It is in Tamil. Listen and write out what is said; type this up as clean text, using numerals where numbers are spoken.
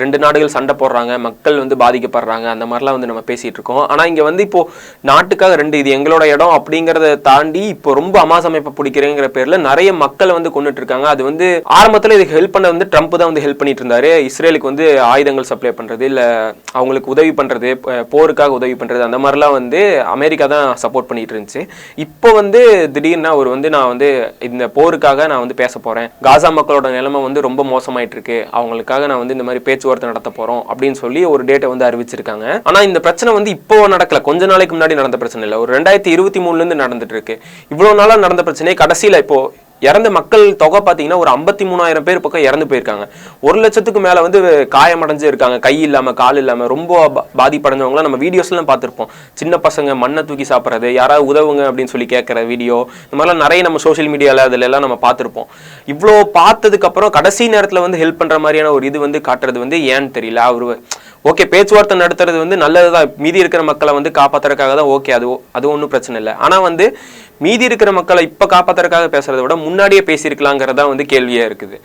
2 நாடுகள் சண்டை போடுறாங்க, மக்கள் வந்து பாதிக்கப்படுறாங்க, அந்த மாதிரிலாம் வந்து நம்ம பேசிட்டு இருக்கோம். ஆனா இங்க வந்து இப்போ நாட்டுக்காக 2 இது எங்களோட இடம் அப்படிங்கறத தாண்டி இப்போ ரொம்ப அமாசமைப்பை பிடிக்கிறேங்கிற பேர்ல நிறைய மக்களை வந்து கொண்டுட்டு இருக்காங்க. அது வந்து ஆரம்பத்துல இதுக்கு ஹெல்ப் பண்ண வந்து ட்ரம்ப் தான் வந்து ஹெல்ப் பண்ணிட்டு இருந்தாரு. இஸ்ரேலுக்கு வந்து ஆயுதங்கள் சப்ளை பண்றது, இல்ல அவங்களுக்கு உதவி பண்றது, போருக்காக உதவி பண்றது, அந்த மாதிரிலாம் வந்து அமெரிக்கா தான் சப்போர்ட் பண்ணிட்டு இருந்துச்சு. இப்போ வந்து திடீர்னு அவர் வந்து நான் வந்து இந்த போருக்காக நான் வந்து பேச போறேன், காசா மக்களோட நிலைமை வந்து ரொம்ப மோசமாயிட்டு இருக்கு, அவங்களுக்காக நான் வந்து இந்த மாதிரி பேச்சுவார்த்தை நடத்த போறோம் அப்படின்னு சொல்லி ஒரு டேட்டை வந்து அறிவிச்சிருக்காங்க. ஆனா இந்த பிரச்சனை வந்து இப்போ நடக்கல, கொஞ்ச நாளைக்கு முன்னாடி நடந்த பிரச்சனை இல்லை, ஒரு 2023 இருந்து நடந்துட்டு இருக்கு. இவ்வளவு நாளா நடந்த பிரச்சனை கடைசியில இப்போ இறந்த மக்கள் தொகை பார்த்தீங்கன்னா ஒரு 53,000 பேர் பக்கம் இறந்து போயிருக்காங்க. 1 லட்சத்துக்கு மேல வந்து காயமடைஞ்சு இருக்காங்க, கை இல்லாம கால் இல்லாம ரொம்ப பாதிப்படைஞ்சவங்களாம் நம்ம வீடியோஸ்லாம் பார்த்துருப்போம். சின்ன பசங்க மண்ணை தூக்கி சாப்பிட்றது, யாராவது உதவுங்க அப்படின்னு சொல்லி கேட்குற வீடியோ, இந்த மாதிரிலாம் நிறைய நம்ம சோஷியல் மீடியாவில் அதில் எல்லாம் நம்ம பார்த்துருப்போம். இவ்வளோ பார்த்ததுக்கு அப்புறம் கடைசி நேரத்தில் வந்து ஹெல்ப் பண்ற மாதிரியான ஒரு இது வந்து காட்டுறது வந்து ஏன்னு தெரியல. அவரு ஓகே பேச்சுவார்த்தை நடத்துறது வந்து நல்லதுதான், மீதி இருக்கிற மக்களை வந்து காப்பாத்துறதுக்காக தான், ஓகே அது ஒன்றும் பிரச்சனை இல்லை. ஆனா வந்து மீதி இருக்கிற மக்களை இப்ப காப்பாத்துறதுக்காக பேசுறதை விட முன்னாடியே பேசியிருக்கலாங்கிறதா வந்து கேள்வியா இருக்குது.